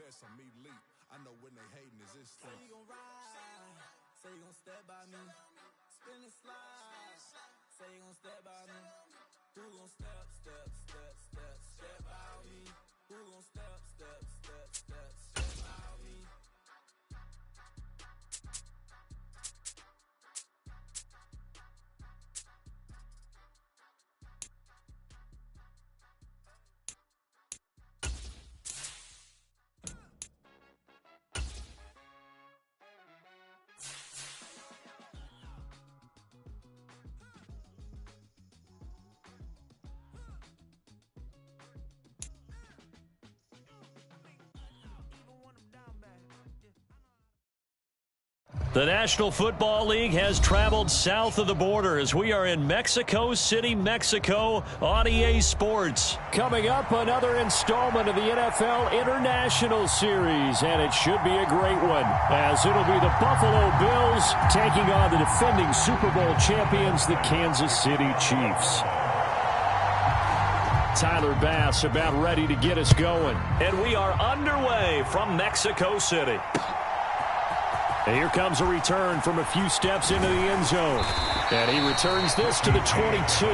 I know when they hating is this thing. Say you gon' ride, say you gon' step by me, spin and slide. Say you gon' step by me, who gon' step by me? Who gon' step by me? The National Football League has traveled south of the border as we are in Mexico City, Mexico on EA Sports. Coming up, another installment of the NFL International Series, and it should be a great one as it'll be the Buffalo Bills taking on the defending Super Bowl champions, the Kansas City Chiefs. Tyler Bass about ready to get us going. And we are underway from Mexico City. And here comes a return from a few steps into the end zone. And he returns this to the 22.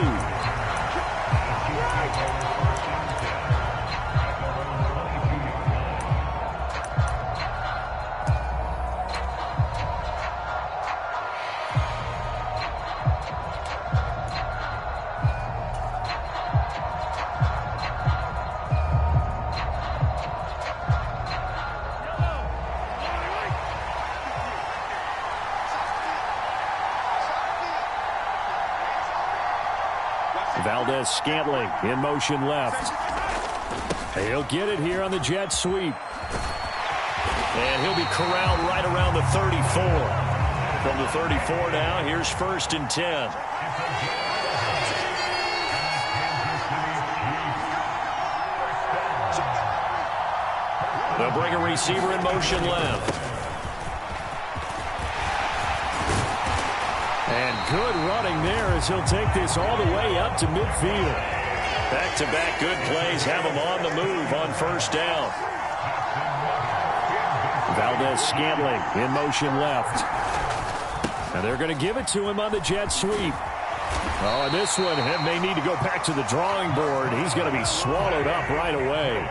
Scantling in motion left. He'll get it here on the jet sweep. And he'll be corralled right around the 34. From the 34 now, here's 1st and 10. They'll bring a receiver in motion left. And good running there as he'll take this all the way up to midfield. Back-to-back good plays have him on the move on 1st down. Valdez-Scantling in motion left. And they're going to give it to him on the jet sweep. Oh, and this one may need to go back to the drawing board. He's going to be swallowed up right away.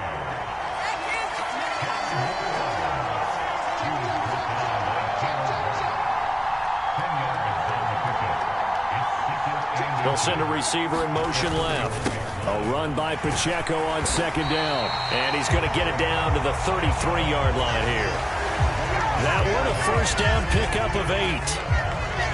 They'll send a receiver in motion left. A run by Pacheco on 2nd down. And he's going to get it down to the 33-yard line here. That one a 1st down pickup of 8.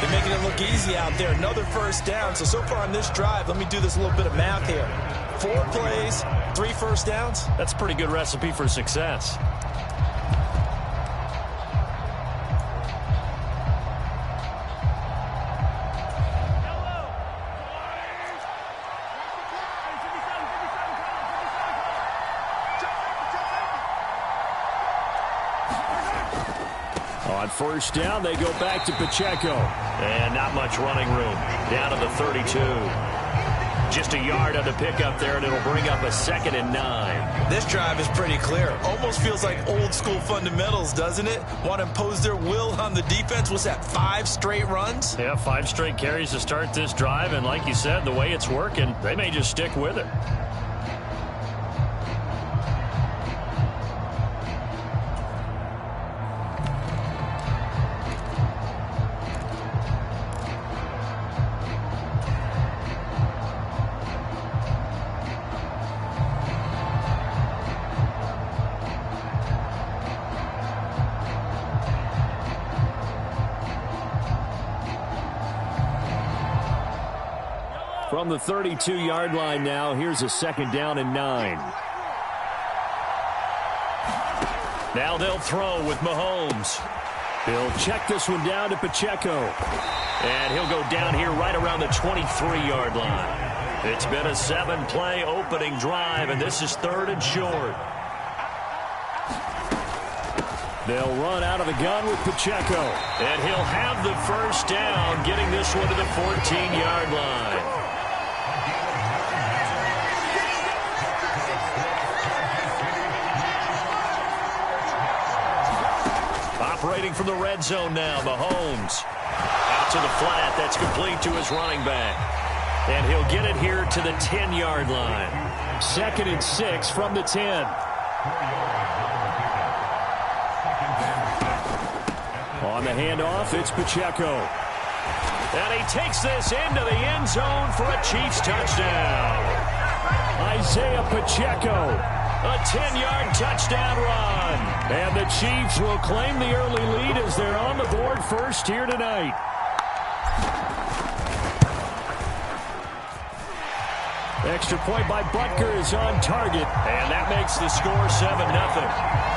They're making it look easy out there. Another 1st down. So far on this drive, let me do this little bit of math here. 4 plays, 3 1st downs. That's a pretty good recipe for success. On 1st down, they go back to Pacheco. And not much running room. Down to the 32. Just a yard on the pickup there, and it'll bring up a 2nd and 9. This drive is pretty clear. Almost feels like old school fundamentals, doesn't it? Want to impose their will on the defense. What's that, 5 straight runs? Yeah, 5 straight carries to start this drive, and like you said, the way it's working, they may just stick with it. From the 32-yard line now, here's a 2nd down and 9. Now they'll throw with Mahomes. He'll check this one down to Pacheco. And he'll go down here right around the 23-yard line. It's been a 7-play opening drive, and this is 3rd and short. They'll run out of the gun with Pacheco. And he'll have the 1st down, getting this one to the 14-yard line. Operating from the red zone now, Mahomes. Out to the flat. That's complete to his running back. And he'll get it here to the 10-yard line. 2nd and 6 from the 10. On the handoff, it's Pacheco. And he takes this into the end zone for a Chiefs touchdown. Isaiah Pacheco, a 10-yard touchdown run. And the Chiefs will claim the early lead as they're on the board first here tonight. Extra point by Butker is on target, and that makes the score 7-0.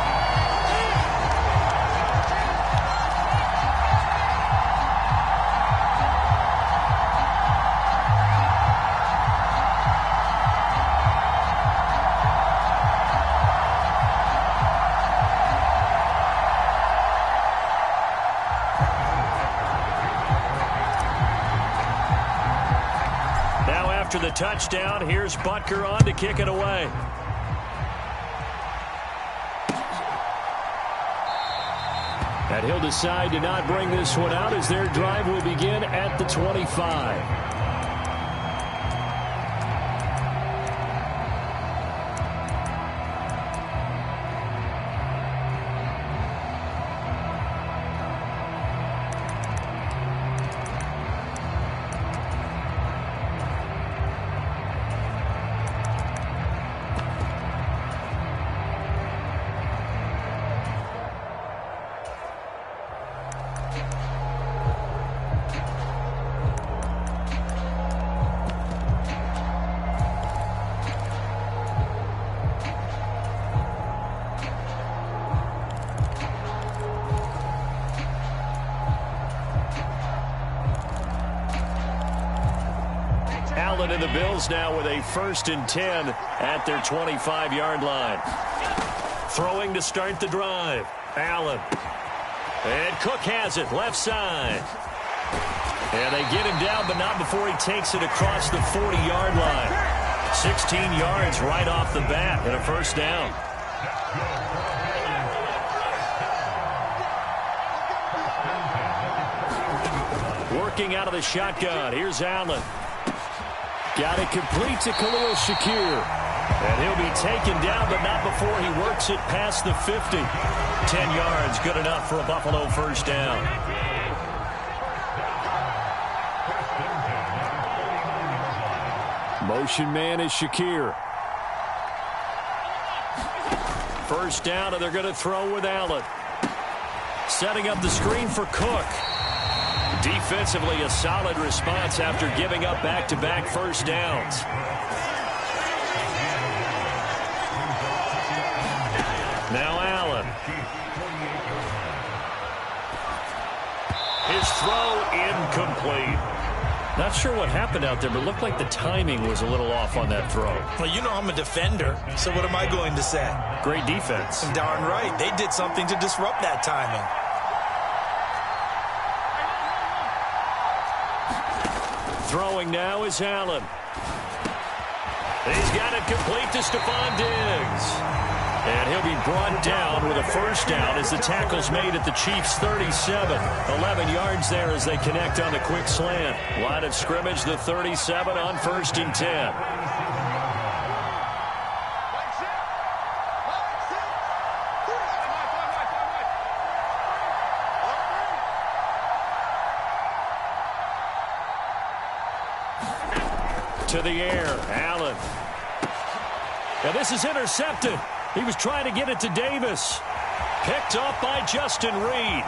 After the touchdown, here's Butker on to kick it away. And he'll decide to not bring this one out as their drive will begin at the 25. And the Bills now with a 1st and 10 at their 25-yard line. Throwing to start the drive. Allen. And Cook has it left side. And they get him down, but not before he takes it across the 40-yard line. 16 yards right off the bat and a 1st down. Working out of the shotgun. Here's Allen. Got it complete to Khalil Shakir. And he'll be taken down, but not before he works it past the 50. 10 yards, good enough for a Buffalo 1st down. Motion man is Shakir. 1st down, and they're going to throw with Allen. Setting up the screen for Cook. Defensively, a solid response after giving up back-to-back 1st downs. Now Allen. His throw incomplete. Not sure what happened out there, but it looked like the timing was a little off on that throw. Well, you know I'm a defender, so what am I going to say? Great defense. Darn right. They did something to disrupt that timing. Throwing now is Allen. He's got it complete to Stephon Diggs. And he'll be brought down with a 1st down as the tackle's made at the Chiefs' 37. 11 yards there as they connect on the quick slant. Line of scrimmage, the 37 on 1st and 10. To the air, Allen. And this is intercepted. He was trying to get it to Davis. Picked up by Justin Reed.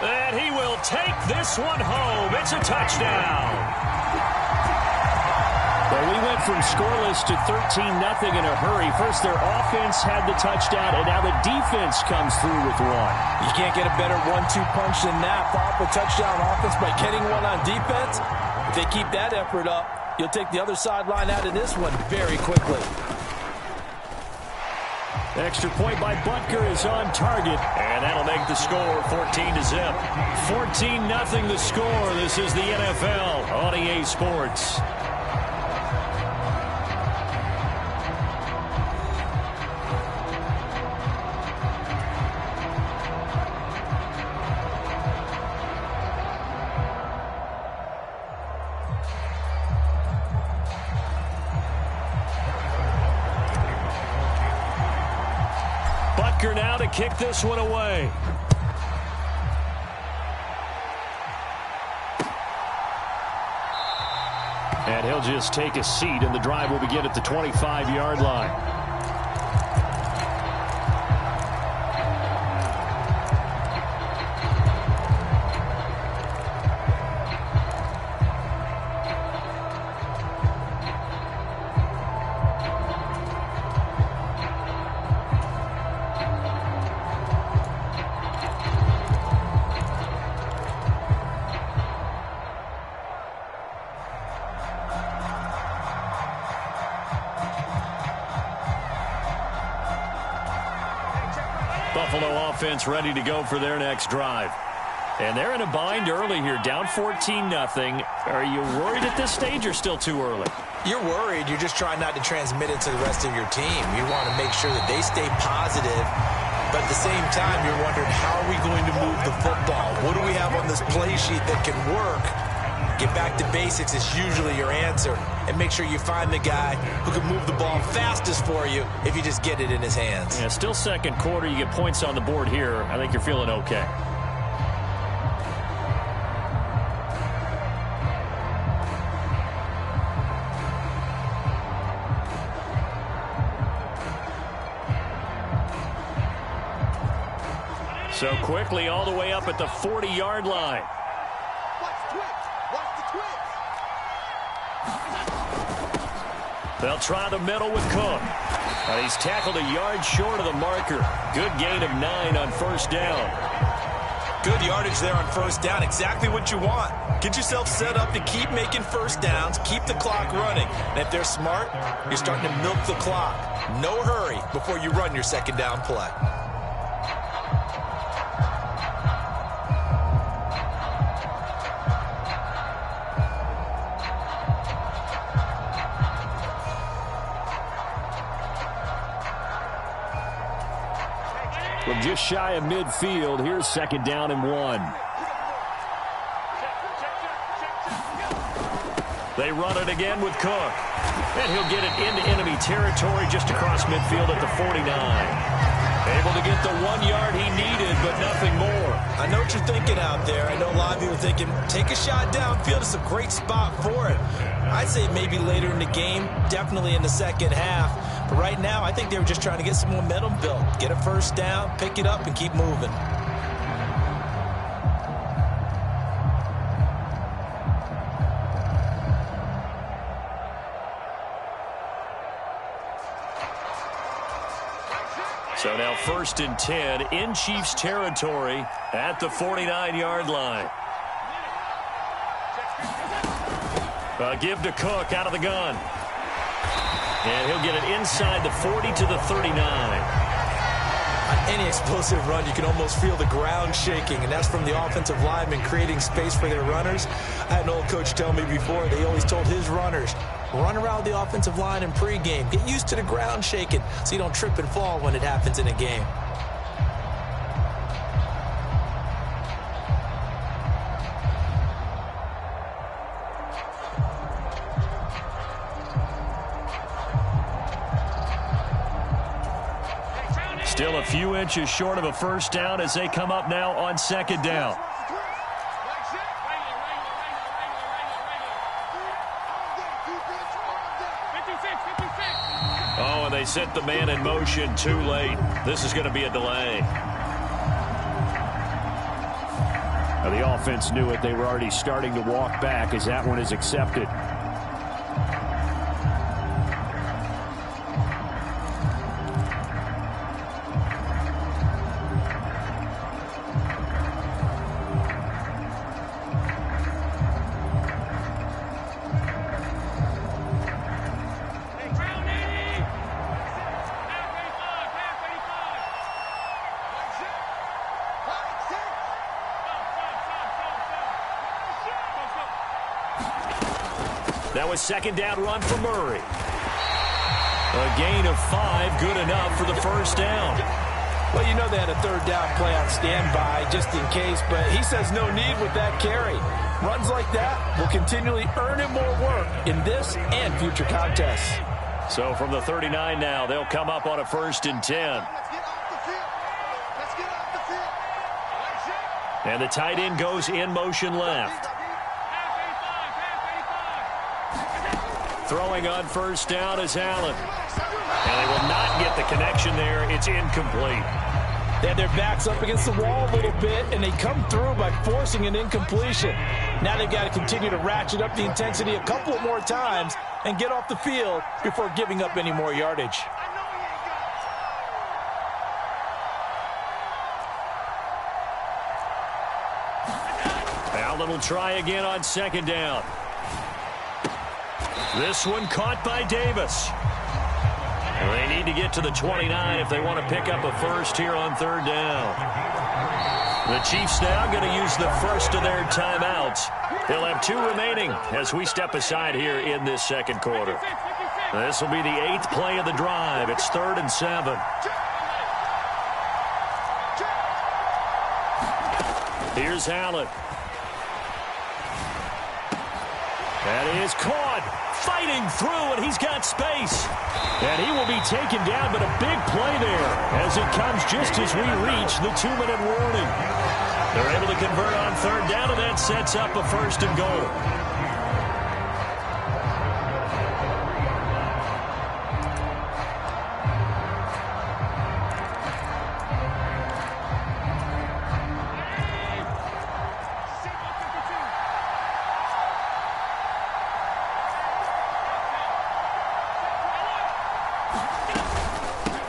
And he will take this one home. It's a touchdown. Well, we went from scoreless to 13-0 in a hurry. First, their offense had the touchdown, and now the defense comes through with one. You can't get a better 1-2 punch than that. Follow up a touchdown offense by getting one on defense. If they keep that effort up, you'll take the other sideline out of this one very quickly. Extra point by Butker is on target, and that'll make the score 14-0. 14-0 the score. This is the NFL on EA Sports. Baker now to kick this one away. And he'll just take a seat, and the drive will begin at the 25-yard line. Buffalo offense ready to go for their next drive. And they're in a bind early here, down 14-0. Are you worried at this stage or still too early? You're worried. You're just trying not to transmit it to the rest of your team. You want to make sure that they stay positive. But at the same time, you're wondering, how are we going to move the football? What do we have on this play sheet that can work? Get back to basics is usually your answer. And make sure you find the guy who can move the ball fastest for you if you just get it in his hands. Yeah, still second quarter. You get points on the board here. I think you're feeling okay. So quickly all the way up at the 40-yard line. They'll try the middle with Cook. He's tackled a yard short of the marker. Good gain of 9 on first down. Good yardage there on first down. Exactly what you want. Get yourself set up to keep making first downs, keep the clock running. And if they're smart, you're starting to milk the clock. No hurry before you run your second down play. From just shy of midfield, here's second down and 1. They run it again with Cook. And he'll get it into enemy territory just across midfield at the 49. Able to get the 1 yard he needed, but nothing more. I know what you're thinking out there. I know a lot of you are thinking, take a shot downfield. It's a great spot for it. I'd say maybe later in the game, definitely in the second half. But right now, I think they were just trying to get some momentum built. Get a first down, pick it up, and keep moving. So now 1st and 10 in Chiefs territory at the 49-yard line. Give to Cook out of the gun. And he'll get it inside the 40 to the 39. On any explosive run, you can almost feel the ground shaking, and that's from the offensive linemen creating space for their runners. I had an old coach tell me before, they always told his runners, run around the offensive line in pregame. Get used to the ground shaking so you don't trip and fall when it happens in a game. Still a few inches short of a first down as they come up now on second down. Oh, and they set the man in motion too late. This is going to be a delay. Now, the offense knew it. They were already starting to walk back as that one is accepted. That was second down run for Murray. A gain of 5, good enough for the first down. Well, you know they had a third down play on standby just in case, but he says no need with that carry. Runs like that will continually earn him more work in this and future contests. So from the 39 now, they'll come up on a 1st and 10. And the tight end goes in motion left. Throwing on first down is Allen. And they will not get the connection there. It's incomplete. They had their backs up against the wall a little bit, and they come through by forcing an incompletion. Now they've got to continue to ratchet up the intensity a couple more times and get off the field before giving up any more yardage. Allen will try again on second down. This one caught by Davis. And they need to get to the 29 if they want to pick up a first here on third down. The Chiefs now going to use the first of their timeouts. They'll have 2 remaining as we step aside here in this second quarter. This will be the 8th play of the drive. It's 3rd and 7. Here's Allen. That is caught, fighting through, and he's got space. And he will be taken down, but a big play there as it comes just as we reach the 2-minute warning. They're able to convert on third down, and that sets up a 1st and goal.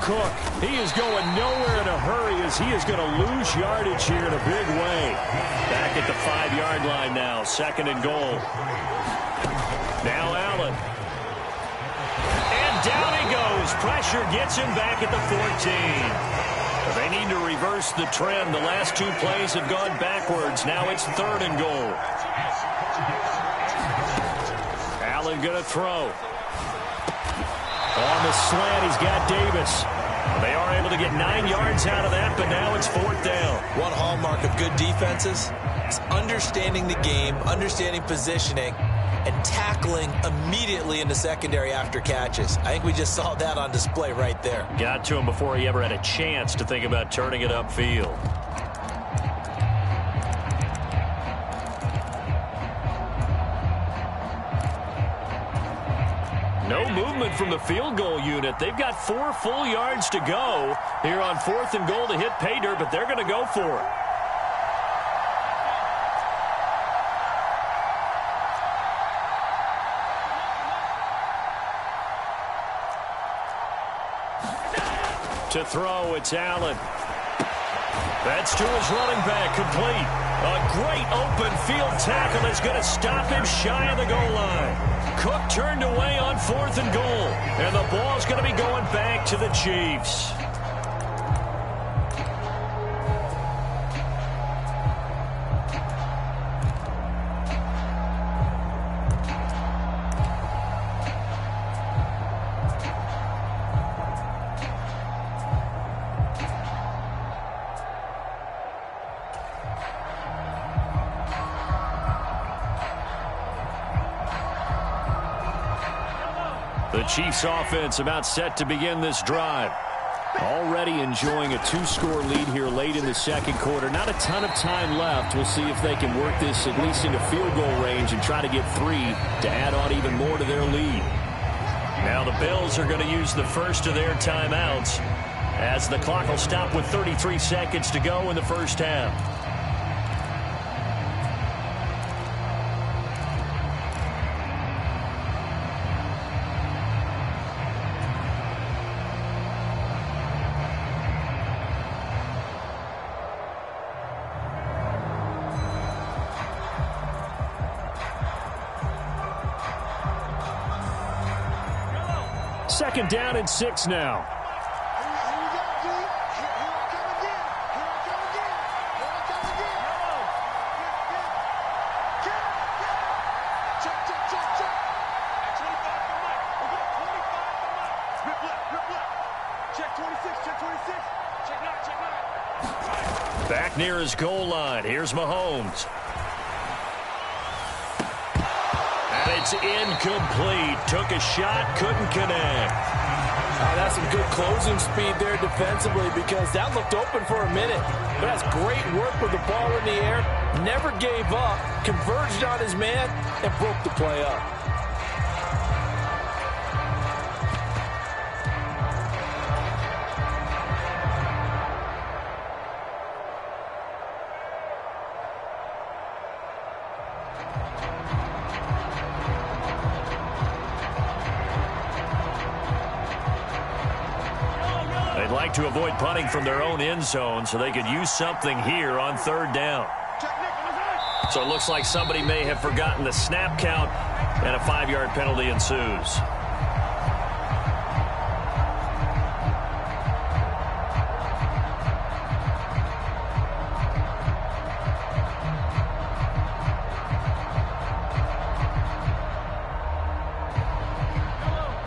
Cook, he is going nowhere in a hurry as he is going to lose yardage here in a big way. Back at the 5-yard line now, 2nd and goal. Now Allen. And down he goes. Pressure gets him back at the 14. They need to reverse the trend. The last 2 plays have gone backwards. Now it's 3rd and goal. Allen going to throw. On the slant, he's got Davis. They are able to get 9 yards out of that, but now it's 4th down. One hallmark of good defenses is understanding the game, understanding positioning, and tackling immediately in the secondary after catches. I think we just saw that on display right there. Got to him before he ever had a chance to think about turning it upfield. No movement from the field goal unit. They've got 4 full yards to go here on 4th and goal to hit pay dirt, but they're going to go for it. To throw, it's Allen. That's to his running back, complete. A great open field tackle that's going to stop him shy of the goal line. Cook turned away on 4th and goal, and the ball's going to be going back to the Chiefs. The Chiefs offense about set to begin this drive. Already enjoying a 2-score lead here late in the second quarter. Not a ton of time left. We'll see if they can work this at least into field goal range and try to get 3 to add on even more to their lead. Now the Bills are going to use the first of their timeouts as the clock will stop with 33 seconds to go in the first half. Second down and 6 now. Back near his goal line. Here's Mahomes. And it's incomplete. Took a shot, couldn't connect. That's got some good closing speed there defensively because that looked open for a minute. But that's great work with the ball in the air. Never gave up, converged on his man, and broke the play up. They'd like to avoid punting from their own end zone so they could use something here on third down. So it looks like somebody may have forgotten the snap count, and a 5-yard penalty ensues.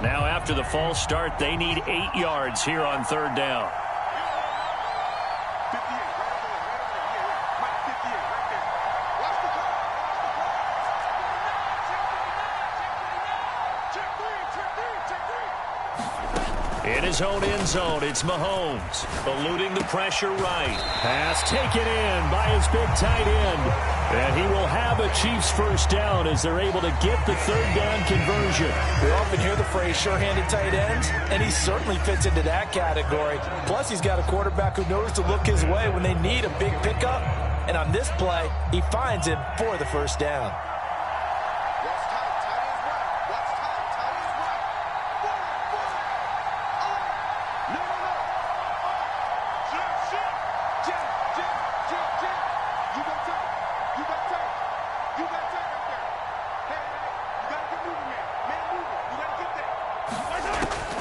Now after the false start, they need 8 yards here on third down. In his own end zone, it's Mahomes, eluding the pressure right. Pass taken in by his big tight end. And he will have a Chiefs first down as they're able to get the third down conversion. We often hear the phrase sure-handed tight ends, and he certainly fits into that category. Plus, he's got a quarterback who knows to look his way when they need a big pickup. And on this play, he finds him for the first down.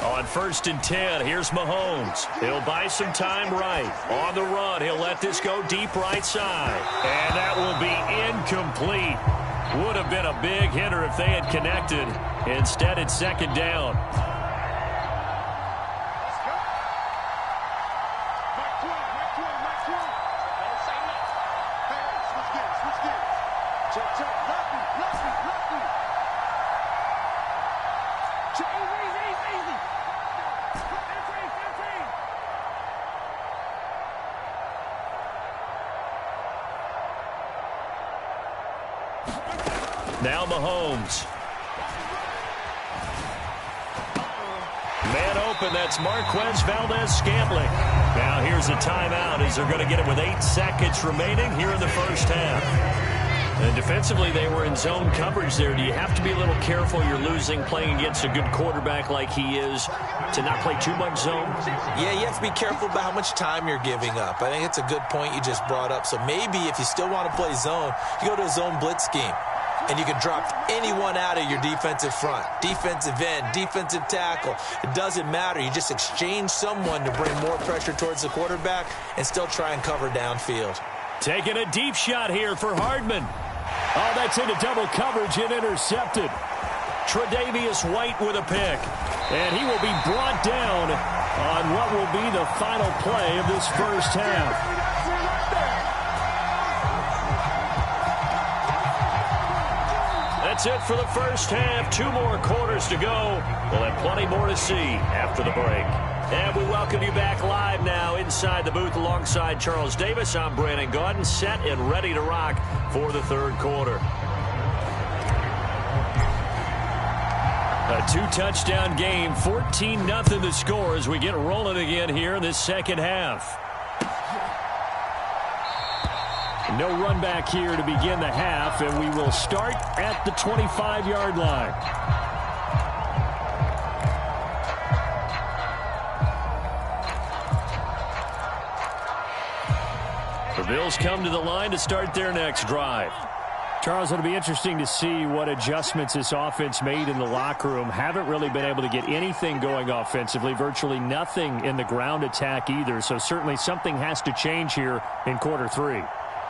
On 1st and 10, here's Mahomes. He'll buy some time right. On the run, he'll let this go deep right side. And that will be incomplete. Would have been a big hitter if they had connected. Instead, it's second down. Now Mahomes. Man open, that's Marquez Valdez-Scantling. Now here's a timeout as they're going to get it with 8 seconds remaining here in the first half. And defensively, they were in zone coverage there. Do you have to be a little careful? You're losing playing against a good quarterback like he is to not play too much zone? Yeah, you have to be careful about how much time you're giving up. I think it's a good point you just brought up. So maybe if you still want to play zone, you go to a zone blitz scheme. And you can drop anyone out of your defensive front. Defensive end, defensive tackle. It doesn't matter. You just exchange someone to bring more pressure towards the quarterback and still try and cover downfield. Taking a deep shot here for Hardman. Oh, that's into double coverage and intercepted. Tre'Davious White with a pick. And he will be brought down on what will be the final play of this first half. That's it for the first half. 2 more quarters to go. We'll have plenty more to see after the break. And we welcome you back live now inside the booth alongside Charles Davis. I'm Brandon Gaudin, set and ready to rock for the third quarter. A 2-touchdown game, 14-0 the score as we get rolling again here in this second half. No run back here to begin the half, and we will start at the 25-yard line. The Bills come to the line to start their next drive. Charles, it'll be interesting to see what adjustments this offense made in the locker room. Haven't really been able to get anything going offensively, virtually nothing in the ground attack either, so certainly something has to change here in quarter 3.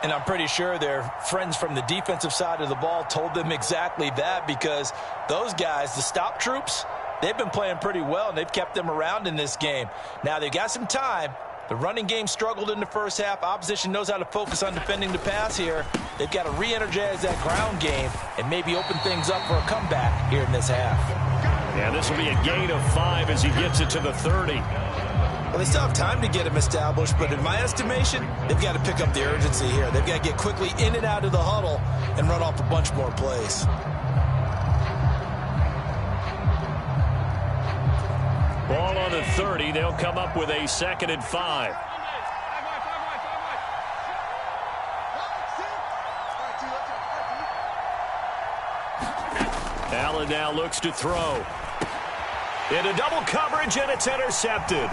And I'm pretty sure their friends from the defensive side of the ball told them exactly that, because those guys, the stop troops, they've been playing pretty well, and they've kept them around in this game. Now, they've got some time. The running game struggled in the first half. Opposition knows how to focus on defending the pass here. They've got to re-energize that ground game and maybe open things up for a comeback here in this half. And this will be a gain of 5 as he gets it to the 30. Well, they still have time to get him established, but in my estimation, they've got to pick up the urgency here. They've got to get quickly in and out of the huddle and run off a bunch more plays. Ball on the 30. They'll come up with a 2nd and 5. Allen now looks to throw. Into double coverage, and it's intercepted.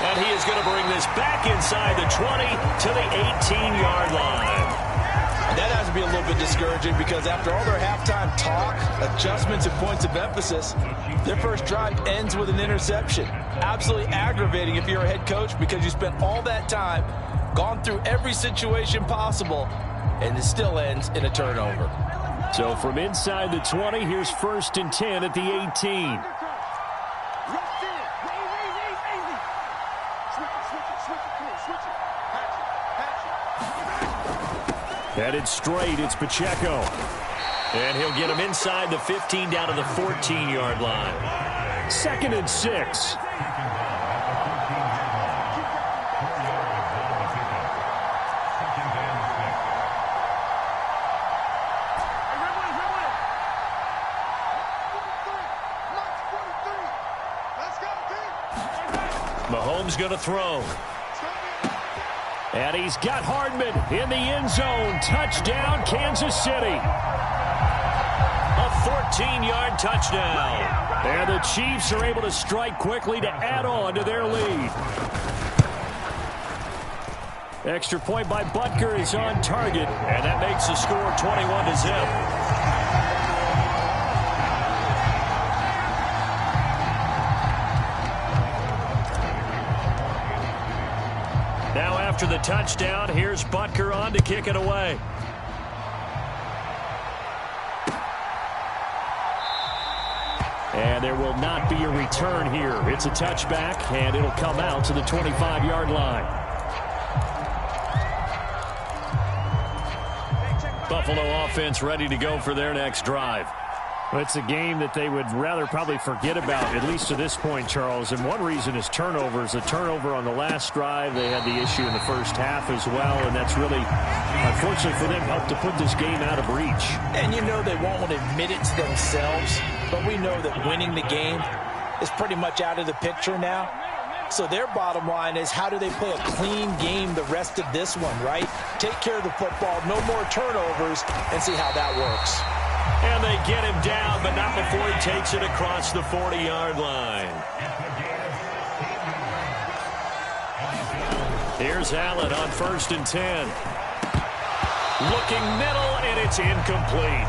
And he is going to bring this back inside the 20 to the 18-yard line. And that has to be a little bit discouraging because after all their halftime talk, adjustments, and points of emphasis, their first drive ends with an interception. Absolutely aggravating if you're a head coach because you spent all that time, gone through every situation possible, and it still ends in a turnover. So from inside the 20, here's 1st and 10 at the 18. Headed straight, it's Pacheco. And he'll get him inside the 15 down to the 14-yard line. 2nd and 6. Mahomes going to throw. And he's got Hardman in the end zone. Touchdown, Kansas City. A 14-yard touchdown. And the Chiefs are able to strike quickly to add on to their lead. Extra point by Butker is on target, and that makes the score 21-0. Now after the touchdown, here's Butker on to kick it away. And there will not be a return here. It's a touchback, and it'll come out to the 25-yard line. Buffalo offense ready to go for their next drive. Well, it's a game that they would rather probably forget about, at least to this point, Charles. And one reason is turnovers. A turnover on the last drive. They had the issue in the first half as well, and that's really, unfortunately for them, helped to put this game out of reach. And you know they won't want to admit it to themselves, but we know that winning the game is pretty much out of the picture now. So their bottom line is, how do they play a clean game the rest of this one, right? Take care of the football, no more turnovers, and see how that works. And they get him down, but not before he takes it across the 40-yard line. Here's Allen on 1st and 10. Looking middle, and it's incomplete.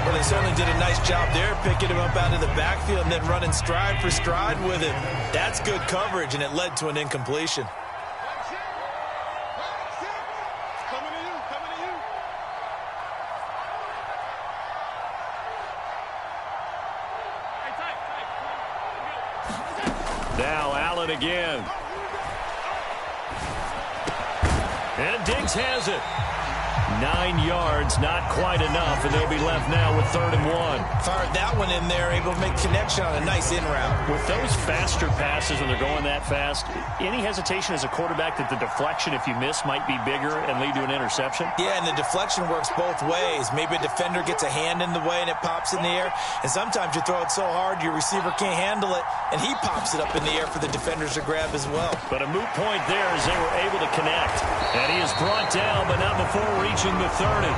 Well, they certainly did a nice job there, picking him up out of the backfield and then running stride for stride with him. That's good coverage, and it led to an incompletion. Now Allen again. And Diggs has it. 9 yards, not quite enough, and they'll be left now with 3rd and 1. Fired that one in there, able to make connection on a nice in route. With those faster passes when they're going that fast, any hesitation as a quarterback that the deflection, if you miss, might be bigger and lead to an interception? Yeah, and the deflection works both ways. Maybe a defender gets a hand in the way and it pops in the air, and sometimes you throw it so hard your receiver can't handle it, and he pops it up in the air for the defenders to grab as well. But a moot point there as they were able to connect. And he is brought down, but not before reaching the 30.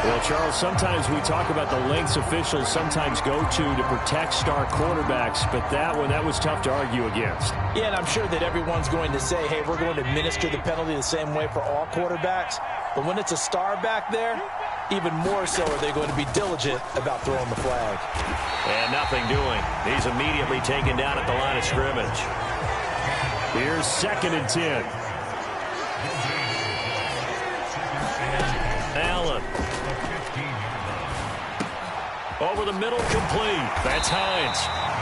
Well, Charles, sometimes we talk about the lengths officials sometimes go to protect star quarterbacks, but that was tough to argue against. Yeah, and I'm sure that everyone's going to say, hey, we're going to administer the penalty the same way for all quarterbacks. But when it's a star back there, even more so are they going to be diligent about throwing the flag. And nothing doing. He's immediately taken down at the line of scrimmage. Here's 2nd and 10. Allen. Over the middle, complete. That's Hines.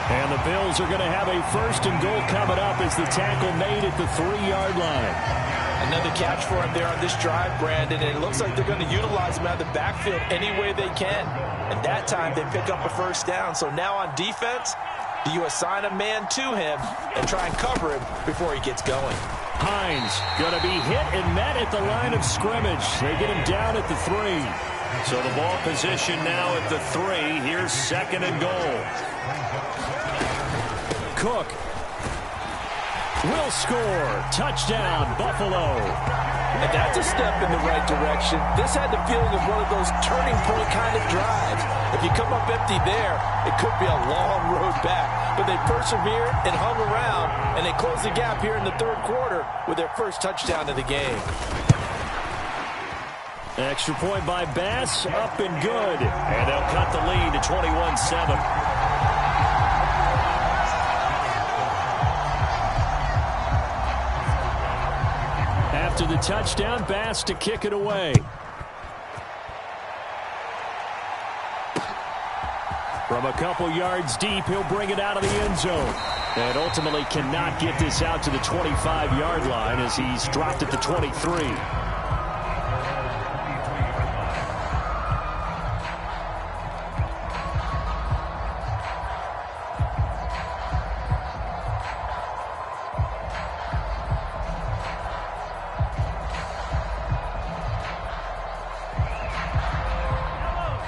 And the Bills are going to have a 1st and goal coming up as the tackle made at the 3-yard line. Another catch for him there on this drive, Brandon, and it looks like they're going to utilize him out of the backfield any way they can. And that time they pick up a 1st down. So now on defense, do you assign a man to him and try and cover him before he gets going? Hines going to be hit and met at the line of scrimmage. They get him down at the 3. So the ball position now at the 3. Here's 2nd and goal. Cook will score. Touchdown, Buffalo. And that's a step in the right direction. This had the feeling of one of those turning point kind of drives. If you come up empty there, it could be a long road back. But they persevered and hung around, and they closed the gap here in the 3rd quarter with their 1st touchdown of the game. Extra point by Bass, up and good. And they'll cut the lead to 21-7. After the touchdown, Bass to kick it away. From a couple yards deep, he'll bring it out of the end zone. And ultimately cannot get this out to the 25-yard line as he's dropped at the 23.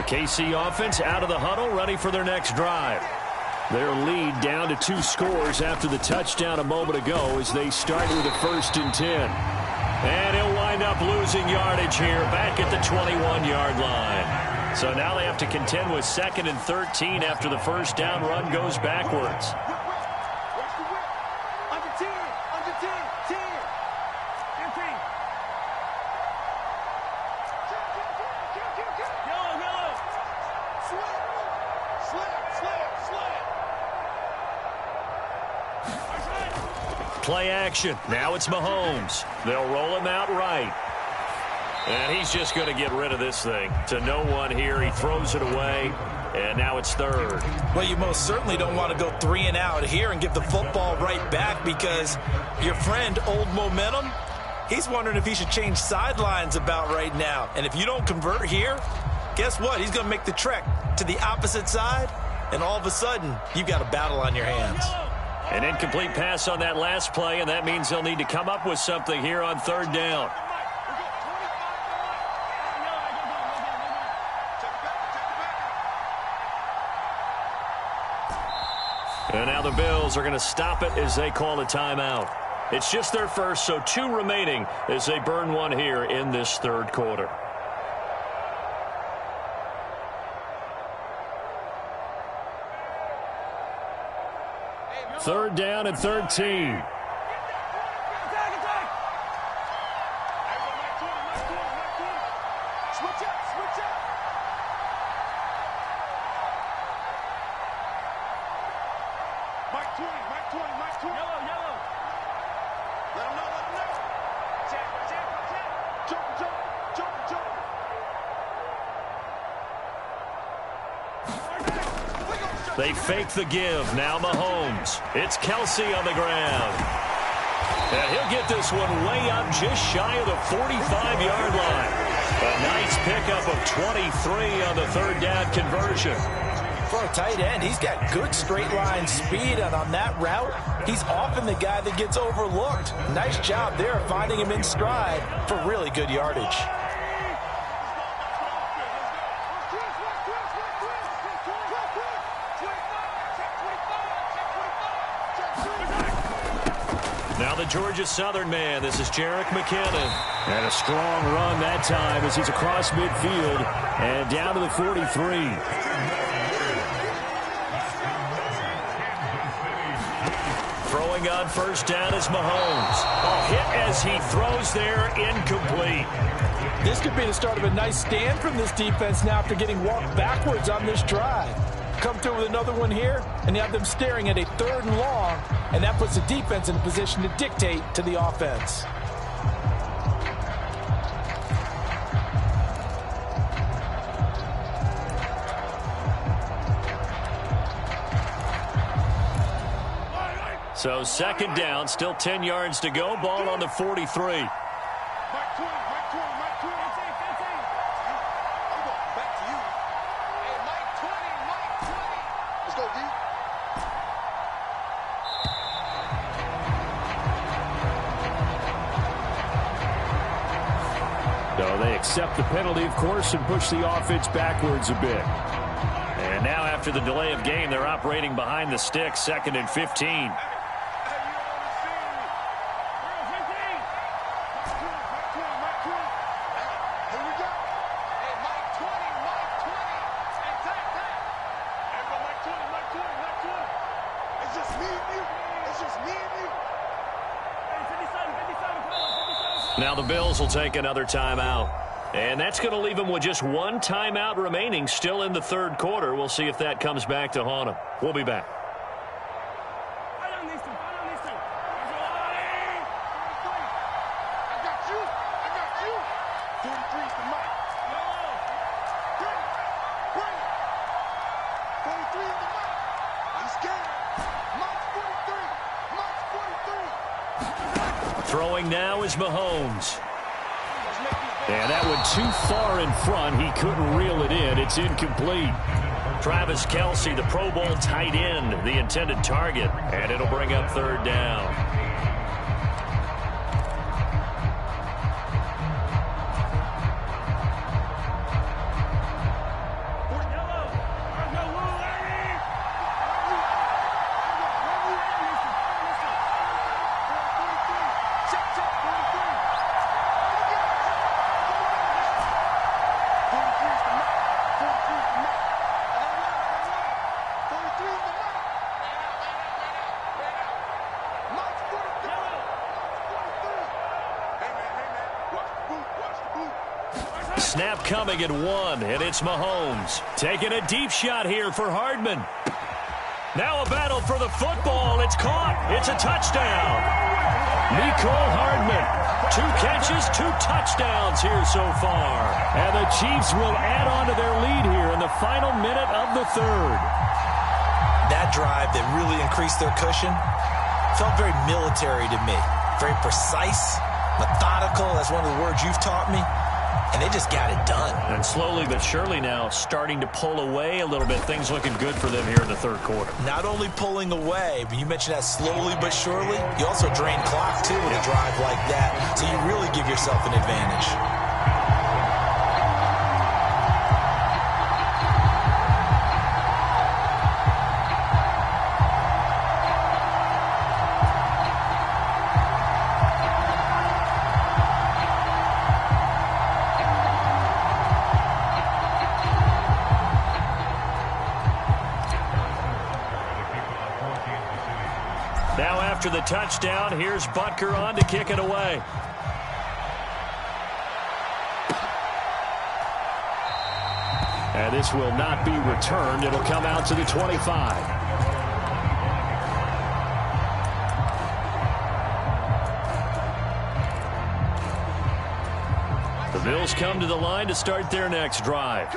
KC offense out of the huddle, ready for their next drive. Their lead down to 2 scores after the touchdown a moment ago as they start with a 1st and 10. And he'll wind up losing yardage here back at the 21-yard line. So now they have to contend with 2nd and 13 after the 1st down run goes backwards. Play action. Now it's Mahomes. They'll roll him out right. And he's just going to get rid of this thing. To no one here. He throws it away. And now it's 3rd. Well, you most certainly don't want to go 3 and out here and give the football right back because your friend, Old Momentum, he's wondering if he should change sidelines about right now. And if you don't convert here, guess what? He's going to make the trek to the opposite side. And all of a sudden, you've got a battle on your hands. An incomplete pass on that last play, and that means they'll need to come up with something here on 3rd down. And now the Bills are going to stop it as they call a timeout. It's just their 1st, so 2 remaining as they burn 1 here in this 3rd quarter. Third down and 13. They fake the give. Now Mahomes. It's Kelsey on the ground. And he'll get this one way up just shy of the 45-yard line. A nice pickup of 23 on the 3rd down conversion. For a tight end, he's got good straight line speed, and on that route, he's often the guy that gets overlooked. Nice job there finding him in stride for really good yardage. Now the Georgia Southern man. This is Jerick McKinnon. And a strong run that time as he's across midfield and down to the 43. Throwing on 1st down is Mahomes. A hit as he throws there, incomplete. This could be the start of a nice stand from this defense now after getting walked backwards on this drive. Come through with another one here, and you have them staring at a 3rd and long, and that puts the defense in a position to dictate to the offense. So second down, still 10 yards to go. Ball on the 43. So they accept the penalty, of course, and push the offense backwards a bit. And now after the delay of game, they're operating behind the sticks, 2nd and 15. Now the Bills will take another timeout. And that's going to leave them with just one timeout remaining still in the third quarter. We'll see if that comes back to haunt them. We'll be back. Throwing now is Mahomes. And that one too far in front. He couldn't reel it in. It's incomplete. Travis Kelce, the Pro Bowl tight end, the intended target. And it'll bring up third down. Snap coming at 1, and it's Mahomes. Taking a deep shot here for Hardman. Now a battle for the football. It's caught. It's a touchdown. Mecole Hardman. 2 catches, 2 touchdowns here so far. And the Chiefs will add on to their lead here in the final minute of the third. That drive that really increased their cushion felt very military to me. Very precise, methodical. That's one of the words you've taught me. And they just got it done. And slowly but surely now starting to pull away a little bit. Things looking good for them here in the third quarter. Not only pulling away, but you mentioned that slowly but surely. You also drain clock, too, with a drive like that. So you really give yourself an advantage. After the touchdown, here's Butker on to kick it away. And this will not be returned. It'll come out to the 25. The Bills come to the line to start their next drive.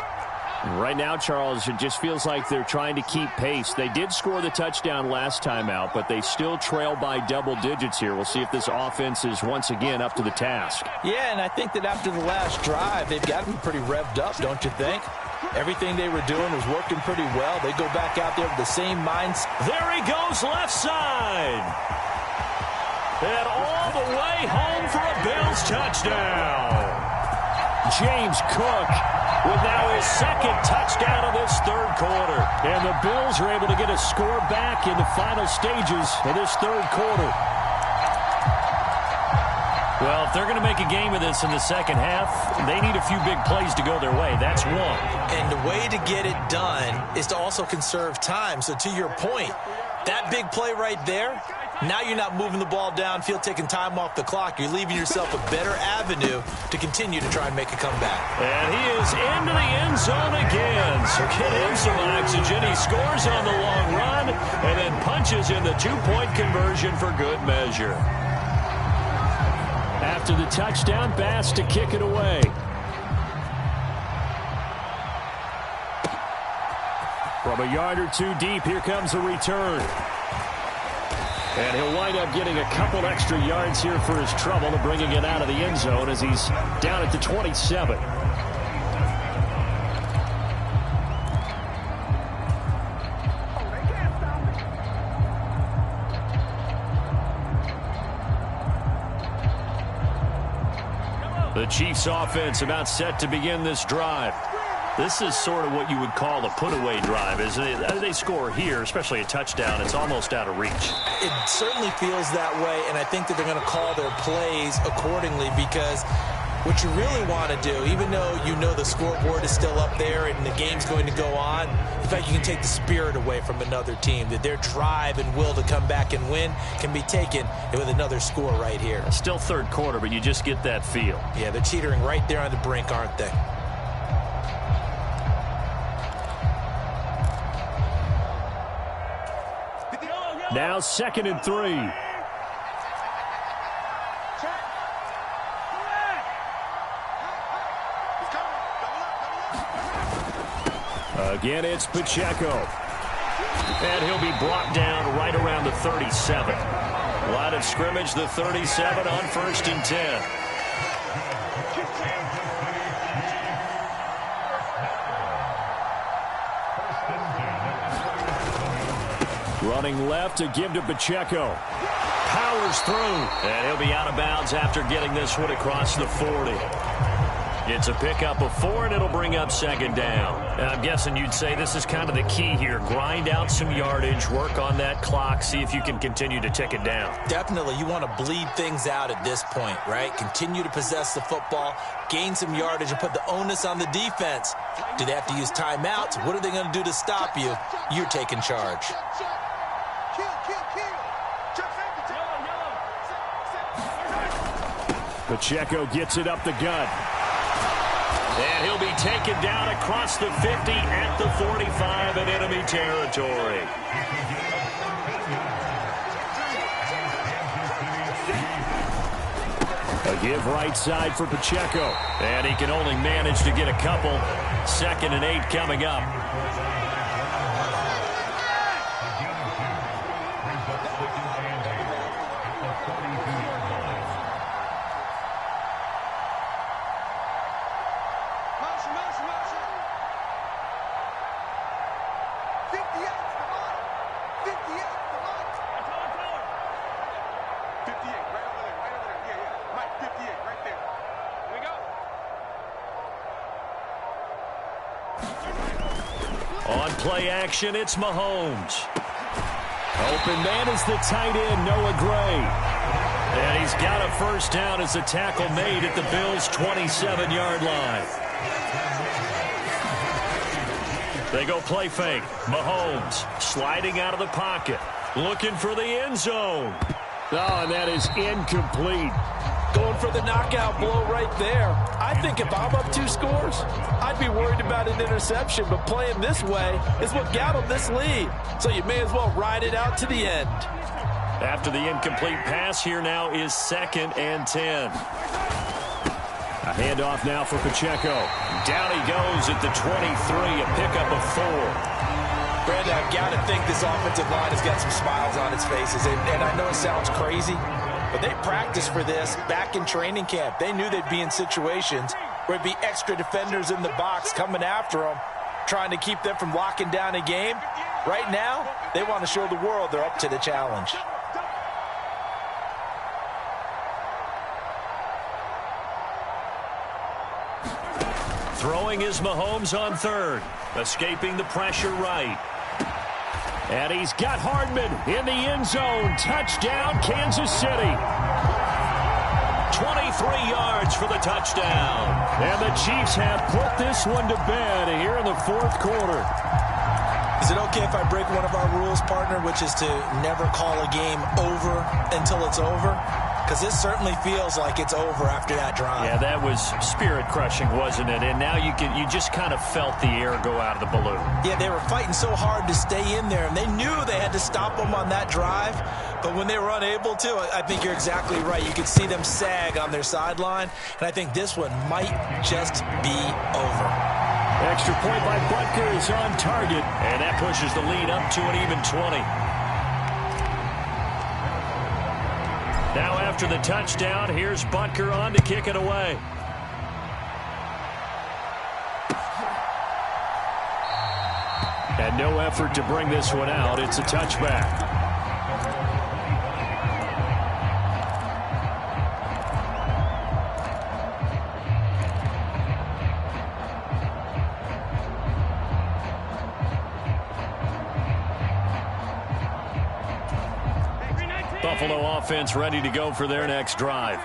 Right now, Charles, it just feels like they're trying to keep pace. They did score the touchdown last time out, but they still trail by double digits here. We'll see if this offense is once again up to the task. Yeah, and I think that after the last drive, they've got to be pretty revved up, don't you think? Everything they were doing was working pretty well. They go back out there with the same mindset. There he goes, left side. And all the way home for a Bills touchdown. James Cook with now his second touchdown of this third quarter. And the Bills are able to get a score back in the final stages of this third quarter. Well, if they're going to make a game of this in the second half, they need a few big plays to go their way. That's one. And the way to get it done is to also conserve time. So to your point, that big play right there, now you're not moving the ball downfield, taking time off the clock. You're leaving yourself a better avenue to continue to try and make a comeback. And he is into the end zone again. So get him some oxygen. He scores on the long run and then punches in the two-point conversion for good measure. After the touchdown, Bass to kick it away. From a yard or two deep, here comes a return. And he'll wind up getting a couple extra yards here for his trouble and bringing it out of the end zone as he's down at the 27. The Chiefs offense about set to begin this drive. This is sort of what you would call a put-away drive, isn't it? As they score here, especially a touchdown, it's almost out of reach. It certainly feels that way, and I think that they're going to call their plays accordingly because what you really want to do, even though you know the scoreboard is still up there and the game's going to go on, in fact, you can take the spirit away from another team, that their drive and will to come back and win can be taken with another score right here. Still third quarter, but you just get that feel. Yeah, they're teetering right there on the brink, aren't they? Now 2nd and 3. Again, it's Pacheco. And he'll be brought down right around the 37. Line of scrimmage, the 37 on 1st and 10. Running left to give to Pacheco. Powers through. And he'll be out of bounds after getting this one across the 40. It's a pickup of 4, and it'll bring up 2nd down. And I'm guessing you'd say this is kind of the key here. Grind out some yardage, work on that clock, see if you can continue to tick it down. Definitely. You want to bleed things out at this point, right? Continue to possess the football, gain some yardage, and put the onus on the defense. Do they have to use timeouts? What are they going to do to stop you? You're taking charge. Pacheco gets it up the gut. And he'll be taken down across the 50 at the 45 in enemy territory. A give right side for Pacheco. And he can only manage to get a couple. 2nd and 8 coming up. On play action, it's Mahomes. Open man is the tight end, Noah Gray. And he's got a first down as a tackle made at the Bills' 27-yard line. They go play fake. Mahomes sliding out of the pocket, looking for the end zone. Oh, and that is incomplete. Going for the knockout blow right there. I think if I'm up 2 scores, I'd be worried about an interception, but playing this way is what got them this lead. So you may as well ride it out to the end. After the incomplete pass, here now is 2nd and 10. A handoff now for Pacheco. Down he goes at the 23, a pickup of 4. Brandon, I've got to think this offensive line has got some smiles on its faces. And I know it sounds crazy, but they practiced for this back in training camp. They knew they'd be in situations where it'd be extra defenders in the box coming after them, trying to keep them from locking down a game. Right now, they want to show the world they're up to the challenge. Throwing is Mahomes on 3rd. Escaping the pressure right. And he's got Hardman in the end zone. Touchdown, Kansas City. 23 yards for the touchdown. And the Chiefs have put this one to bed here in the 4th quarter. Is it okay if I break one of our rules, partner, which is to never call a game over until it's over? Because this certainly feels like it's over after that drive. Yeah, that was spirit-crushing, wasn't it? And now you just kind of felt the air go out of the balloon. Yeah, they were fighting so hard to stay in there, and they knew they had to stop them on that drive. But when they were unable to, I think you're exactly right. You could see them sag on their sideline, and I think this one might just be over. Extra point by Butker is on target, and that pushes the lead up to an even 20. Now after the touchdown, here's Butker on to kick it away. And no effort to bring this one out. It's a touchback. Buffalo offense ready to go for their next drive.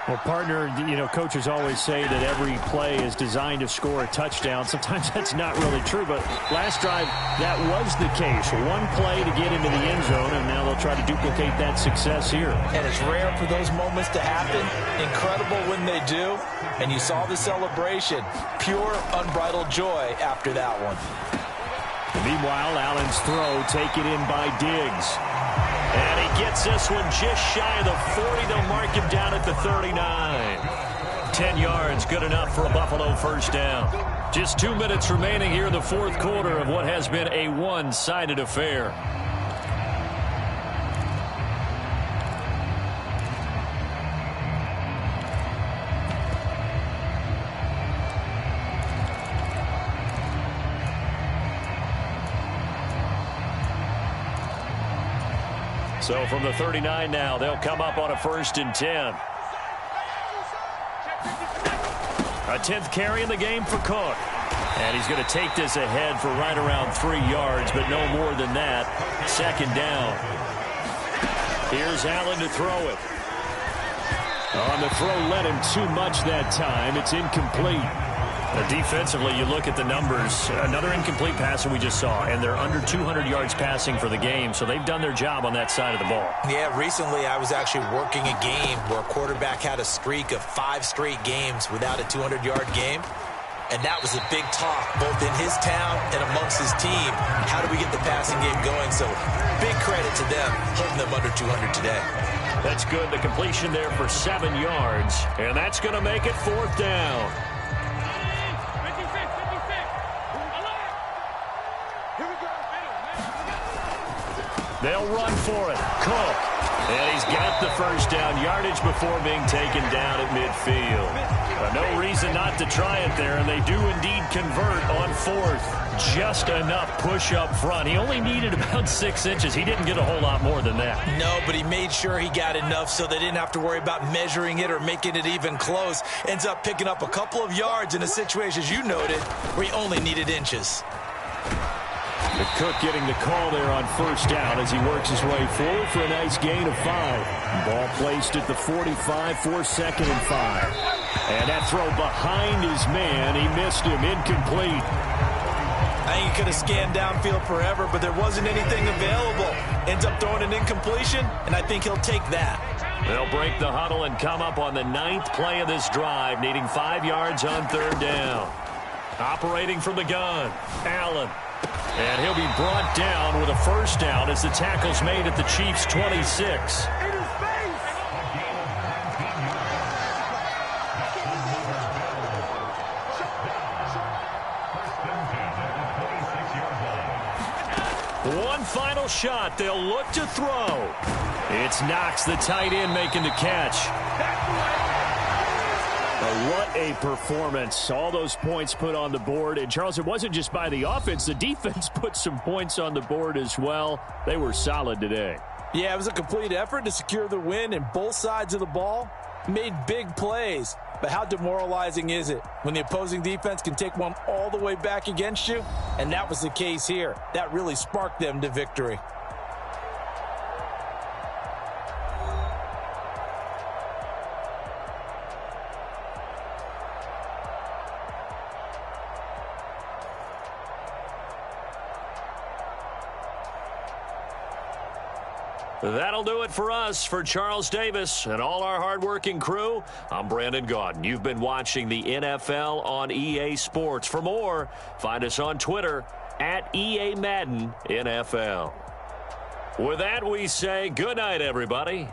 Well, partner, coaches always say that every play is designed to score a touchdown. Sometimes that's not really true, but last drive, that was the case. One play to get into the end zone, and now they'll try to duplicate that success here. And it's rare for those moments to happen. Incredible when they do. And you saw the celebration. Pure, unbridled joy after that one. Meanwhile, Allen's throw taken in by Diggs. And he gets this one just shy of the 40. They'll mark him down at the 39. 10 yards, good enough for a Buffalo first down. Just 2 minutes remaining here in the fourth quarter of what has been a one-sided affair. So from the 39 now, they'll come up on a 1st and 10. A 10th carry in the game for Cook. And he's going to take this ahead for right around 3 yards, but no more than that. 2nd down. Here's Allen to throw it. On the throw, led him too much that time. It's incomplete. Defensively, you look at the numbers. Another incomplete pass that we just saw, and they're under 200 yards passing for the game, so they've done their job on that side of the ball. Yeah, recently I was actually working a game where a quarterback had a streak of 5 straight games without a 200-yard game, and that was a big talk both in his town and amongst his team. How do we get the passing game going? So big credit to them holding them under 200 today. That's good. The completion there for 7 yards, and that's going to make it 4th down. They'll run for it. Cook. And he's got the first down yardage before being taken down at midfield. No reason not to try it there, and they do indeed convert on 4th. Just enough push up front. He only needed about 6 inches. He didn't get a whole lot more than that. No, but he made sure he got enough so they didn't have to worry about measuring it or making it even close. Ends up picking up a couple of yards in a situation, as you noted, where he only needed inches. But Cook getting the call there on 1st down as he works his way forward for a nice gain of 5. Ball placed at the 45 for 2nd and 5. And that throw behind his man. He missed him. Incomplete. I think he could have scanned downfield forever, but there wasn't anything available. Ends up throwing an incompletion, and I think he'll take that. They'll break the huddle and come up on the 9th play of this drive, needing 5 yards on 3rd down. Operating from the gun, Allen. And he'll be brought down with a first down as the tackle's made at the Chiefs' 26. One final shot. They'll look to throw. It's Knox, the tight end, making the catch. What a performance. All those points put on the board. And, Charles, it wasn't just by the offense. The defense put some points on the board as well. They were solid today. Yeah, it was a complete effort to secure the win, and both sides of the ball made big plays. But how demoralizing is it when the opposing defense can take one all the way back against you? And that was the case here. That really sparked them to victory. That'll do it for us. For Charles Davis and all our hardworking crew, I'm Brandon Gaudin. You've been watching the NFL on EA Sports. For more, find us on Twitter at EA Madden NFL. With that, we say good night, everybody.